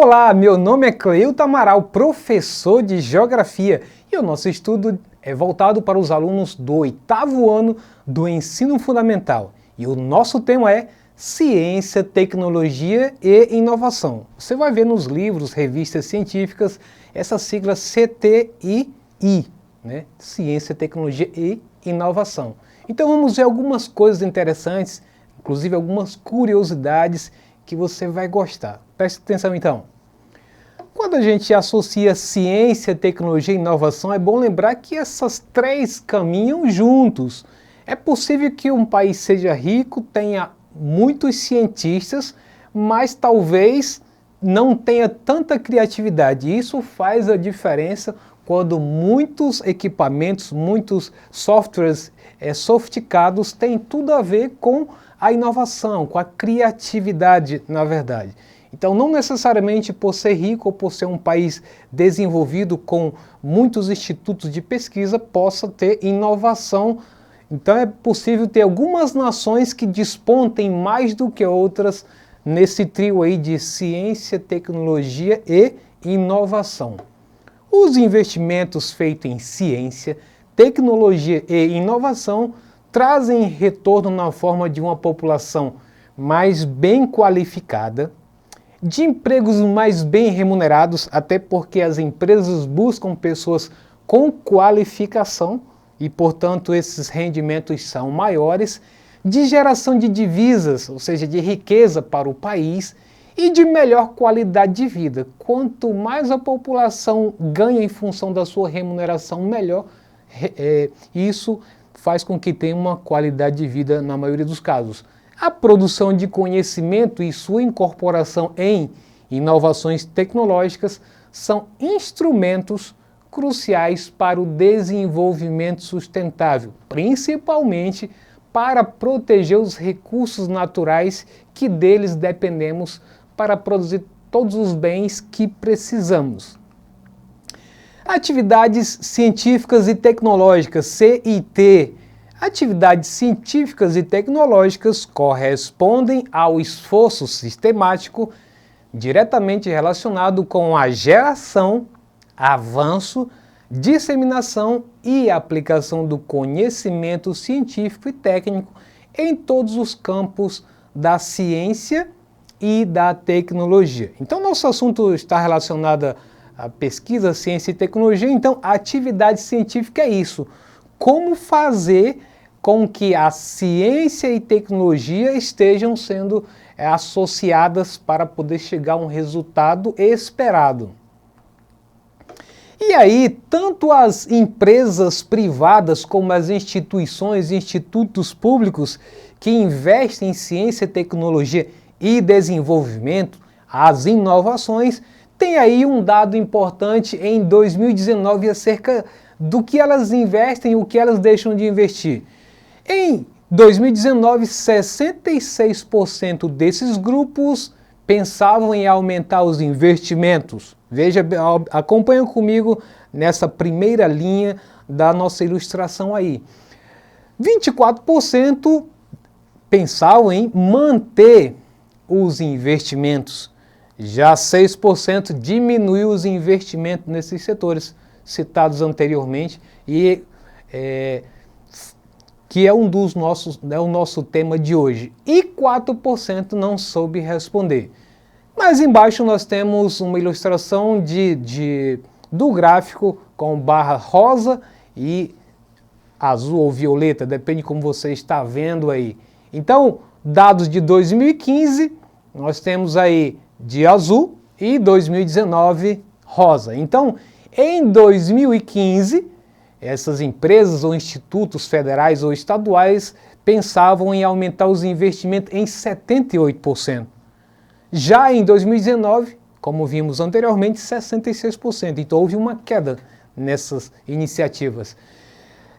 Olá, meu nome é Cleilton Amaral, professor de Geografia, e o nosso estudo é voltado para os alunos do 8º ano do Ensino Fundamental. E o nosso tema é Ciência, Tecnologia e Inovação. Você vai ver nos livros, revistas científicas, essa sigla CTII, né? Ciência, Tecnologia e Inovação. Então vamos ver algumas coisas interessantes, inclusive algumas curiosidades que você vai gostar. Preste atenção então. Quando a gente associa ciência, tecnologia e inovação, é bom lembrar que essas três caminham juntos. É possível que um país seja rico, tenha muitos cientistas, mas talvez não tenha tanta criatividade. Isso faz a diferença quando muitos equipamentos, muitos softwares sofisticados têm tudo a ver com a inovação, com a criatividade, na verdade. Então, não necessariamente por ser rico ou por ser um país desenvolvido com muitos institutos de pesquisa, possa ter inovação. Então, é possível ter algumas nações que despontem mais do que outras nesse trio aí de ciência, tecnologia e inovação. Os investimentos feitos em ciência, tecnologia e inovação trazem retorno na forma de uma população mais bem qualificada, de empregos mais bem remunerados, até porque as empresas buscam pessoas com qualificação e, portanto, esses rendimentos são maiores, de geração de divisas, ou seja, de riqueza para o país e de melhor qualidade de vida. Quanto mais a população ganha em função da sua remuneração, melhor isso faz com que tenha uma qualidade de vida na maioria dos casos. A produção de conhecimento e sua incorporação em inovações tecnológicas são instrumentos cruciais para o desenvolvimento sustentável, principalmente para proteger os recursos naturais que deles dependemos para produzir todos os bens que precisamos. Atividades científicas e tecnológicas, CIT. Atividades científicas e tecnológicas correspondem ao esforço sistemático diretamente relacionado com a geração, avanço, disseminação e aplicação do conhecimento científico e técnico em todos os campos da ciência e da tecnologia. Então, nosso assunto está relacionado à pesquisa, ciência e tecnologia. Então, a atividade científica é isso. Como fazer com que a ciência e tecnologia estejam sendo associadas para poder chegar a um resultado esperado. E aí, tanto as empresas privadas como as instituições e institutos públicos que investem em ciência, tecnologia e desenvolvimento, as inovações, têm aí um dado importante em 2019 acerca do que elas investem e o que elas deixam de investir. Em 2019, 66% desses grupos pensavam em aumentar os investimentos. Veja, acompanha comigo nessa primeira linha da nossa ilustração aí. 24% pensavam em manter os investimentos. Já 6% diminuiu os investimentos nesses setores citados anteriormente e que é um dos nossos, o nosso tema de hoje. E 4% não soube responder. Mas embaixo nós temos uma ilustração do gráfico com barra rosa e azul ou violeta, depende como você está vendo aí. Então, dados de 2015, nós temos aí de azul e 2019 rosa. Então, em 2015, essas empresas ou institutos federais ou estaduais pensavam em aumentar os investimentos em 78%. Já em 2019, como vimos anteriormente, 66%. Então houve uma queda nessas iniciativas.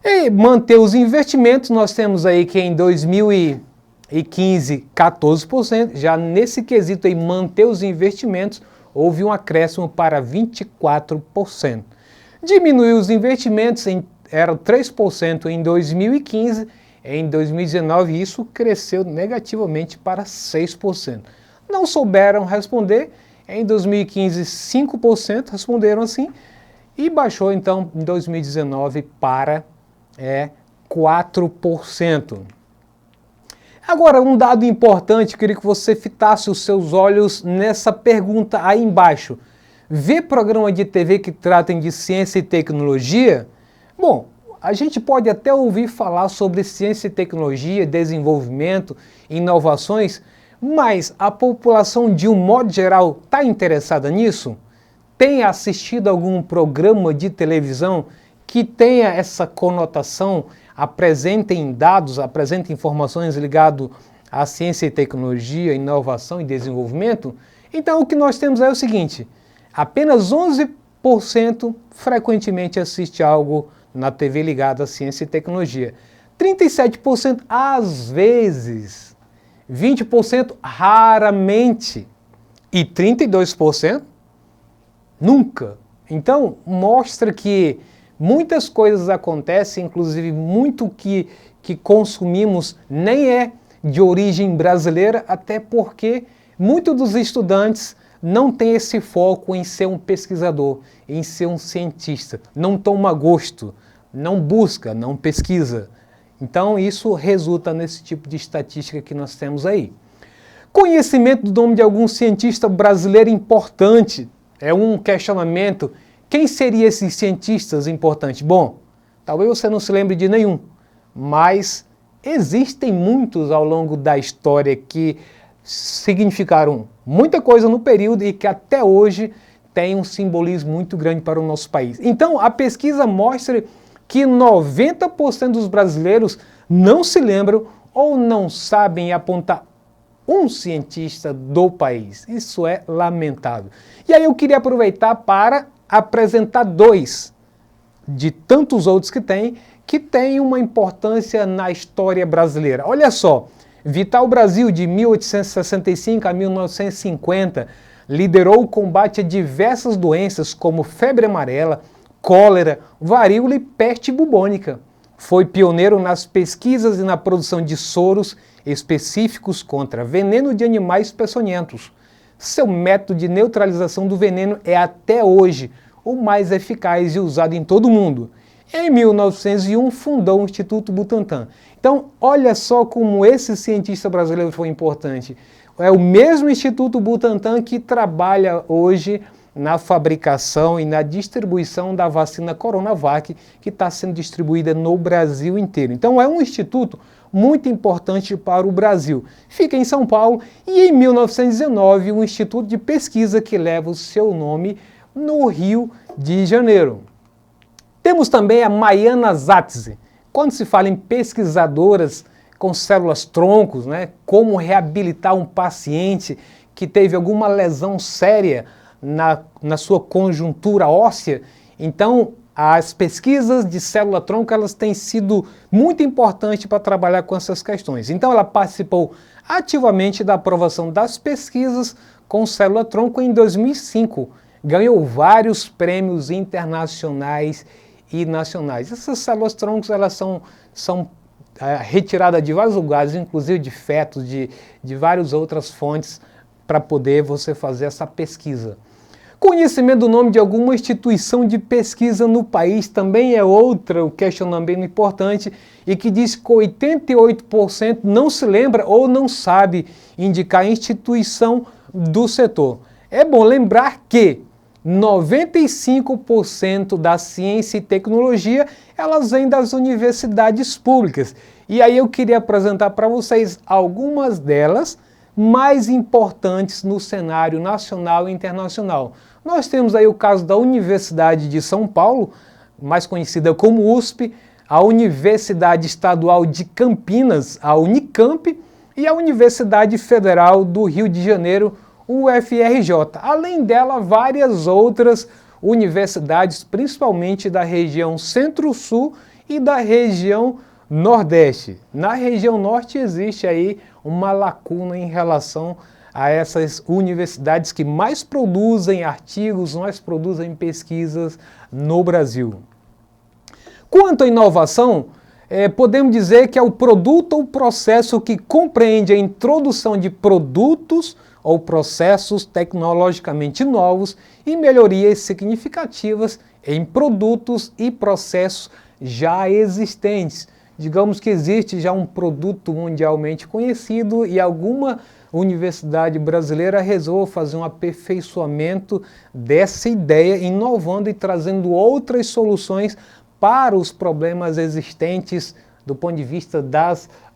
E manter os investimentos, nós temos aí que em 2015, 14%. Já nesse quesito aí, manter os investimentos, houve um acréscimo para 24%. Diminuiu os investimentos, eram 3% em 2015, em 2019 isso cresceu negativamente para 6%. Não souberam responder Em 2015, 5% responderam assim, e baixou então em 2019 para 4%. Agora, um dado importante, queria que você fitasse os seus olhos nessa pergunta aí embaixo. Vê programa de TV que tratem de ciência e tecnologia? Bom, a gente pode até ouvir falar sobre ciência e tecnologia, desenvolvimento, inovações, mas a população, de um modo geral, está interessada nisso? Tem assistido algum programa de televisão que tenha essa conotação, apresentem dados, apresentem informações ligadas à ciência e tecnologia, inovação e desenvolvimento? Então o que nós temos é o seguinte, apenas 11% frequentemente assiste algo na TV ligado à ciência e tecnologia. 37% às vezes, 20% raramente e 32% nunca. Então mostra que muitas coisas acontecem, inclusive muito que consumimos nem é de origem brasileira, até porque muitos dos estudantes não têm esse foco em ser um pesquisador, em ser um cientista, não toma gosto, não busca, não pesquisa. Então isso resulta nesse tipo de estatística que nós temos aí. Conhecimento do nome de algum cientista brasileiro importante é um questionamento. Quem seriam esses cientistas importantes? Bom, talvez você não se lembre de nenhum, mas existem muitos ao longo da história que significaram muita coisa no período e que até hoje tem um simbolismo muito grande para o nosso país. Então, a pesquisa mostra que 90% dos brasileiros não se lembram ou não sabem apontar um cientista do país. Isso é lamentável. E aí eu queria aproveitar para apresentar dois de tantos outros que tem uma importância na história brasileira. Olha só, Vital Brasil, de 1865 a 1950, liderou o combate a diversas doenças como febre amarela, cólera, varíola e peste bubônica. Foi pioneiro nas pesquisas e na produção de soros específicos contra veneno de animais peçonhentos. Seu método de neutralização do veneno é até hoje o mais eficaz e usado em todo o mundo. Em 1901, fundou o Instituto Butantan. Então, olha só como esse cientista brasileiro foi importante. É o mesmo Instituto Butantan que trabalha hoje na fabricação e na distribuição da vacina Coronavac, que está sendo distribuída no Brasil inteiro. Então, é um instituto muito importante para o Brasil. Fica em São Paulo e, em 1919, um instituto de pesquisa que leva o seu nome no Rio de Janeiro. Temos também a Mariana Zatzi. Quando se fala em pesquisadoras com células-troncos, como reabilitar um paciente que teve alguma lesão séria na sua conjuntura óssea, então as pesquisas de célula-tronco elas têm sido muito importantes para trabalhar com essas questões. Então ela participou ativamente da aprovação das pesquisas com célula-tronco em 2005. Ganhou vários prêmios internacionais e nacionais. Essas células-troncos elas são retiradas de vários lugares, inclusive de fetos, de várias outras fontes, para poder você fazer essa pesquisa. Conhecimento do nome de alguma instituição de pesquisa no país também é outro questionamento importante e que diz que 88% não se lembra ou não sabe indicar a instituição do setor. É bom lembrar que 95% da ciência e tecnologia elas vêm das universidades públicas. E aí eu queria apresentar para vocês algumas delas mais importantes no cenário nacional e internacional. Nós temos aí o caso da Universidade de São Paulo, mais conhecida como USP, a Universidade Estadual de Campinas, a Unicamp, e a Universidade Federal do Rio de Janeiro, UFRJ. Além dela, várias outras universidades, principalmente da região Centro-Sul e da região Nordeste. Na região Norte existe aí uma lacuna em relação a essas universidades que mais produzem artigos, mais produzem pesquisas no Brasil. Quanto à inovação, podemos dizer que é o produto ou processo que compreende a introdução de produtos ou processos tecnologicamente novos e melhorias significativas em produtos e processos já existentes. Digamos que existe já um produto mundialmente conhecido e alguma universidade brasileira resolve fazer um aperfeiçoamento dessa ideia, inovando e trazendo outras soluções para os problemas existentes do ponto de vista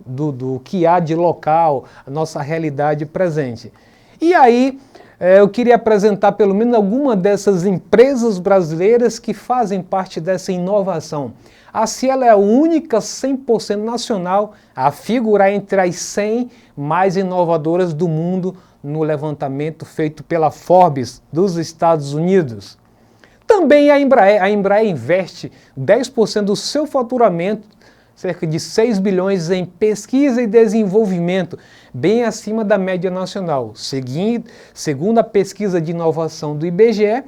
do que há de local, a nossa realidade presente. E aí, eu queria apresentar pelo menos alguma dessas empresas brasileiras que fazem parte dessa inovação. A Cielo é a única 100% nacional a figurar entre as 100 mais inovadoras do mundo no levantamento feito pela Forbes dos Estados Unidos. Também a Embraer investe 10% do seu faturamento, cerca de 6 bilhões em pesquisa e desenvolvimento, bem acima da média nacional. Segundo a pesquisa de inovação do IBGE,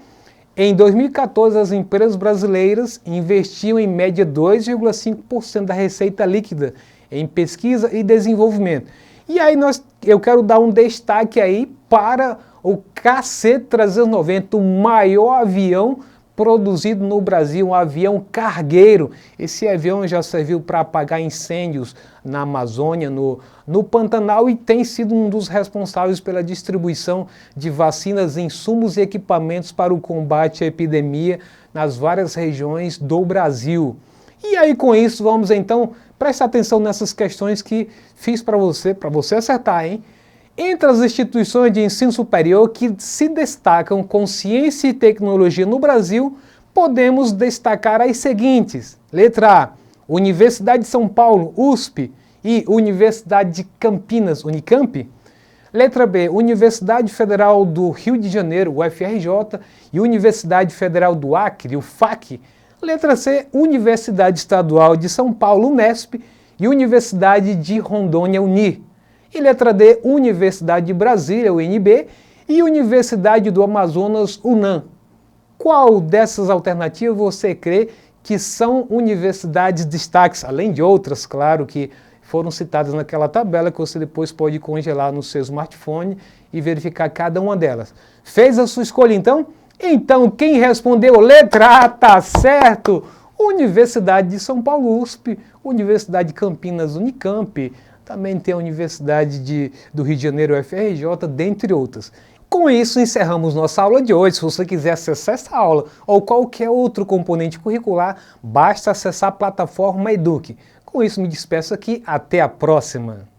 em 2014 as empresas brasileiras investiam em média 2,5% da receita líquida em pesquisa e desenvolvimento. E aí eu quero dar um destaque aí para o KC-390, o maior avião produzido no Brasil, um avião cargueiro. Esse avião já serviu para apagar incêndios na Amazônia, no Pantanal, e tem sido um dos responsáveis pela distribuição de vacinas, insumos e equipamentos para o combate à epidemia nas várias regiões do Brasil. E aí com isso vamos então prestar atenção nessas questões que fiz para você acertar, hein? Entre as instituições de ensino superior que se destacam com ciência e tecnologia no Brasil, podemos destacar as seguintes. Letra A, Universidade de São Paulo, USP, e Universidade de Campinas, Unicamp. Letra B, Universidade Federal do Rio de Janeiro, UFRJ, e Universidade Federal do Acre, UFAC. Letra C, Universidade Estadual de São Paulo, Unesp, e Universidade de Rondônia, UNI. E letra D, Universidade de Brasília, UNB, e Universidade do Amazonas, UNAM. Qual dessas alternativas você crê que são universidades destaques, além de outras, claro, que foram citadas naquela tabela, que você depois pode congelar no seu smartphone e verificar cada uma delas? Fez a sua escolha então? Então quem respondeu letra A tá certo! Universidade de São Paulo, USP, Universidade de Campinas, Unicamp, também tem a Universidade do Rio de Janeiro, UFRJ, dentre outras. Com isso, encerramos nossa aula de hoje. Se você quiser acessar essa aula ou qualquer outro componente curricular, basta acessar a plataforma Eduque. Com isso, me despeço aqui. Até a próxima!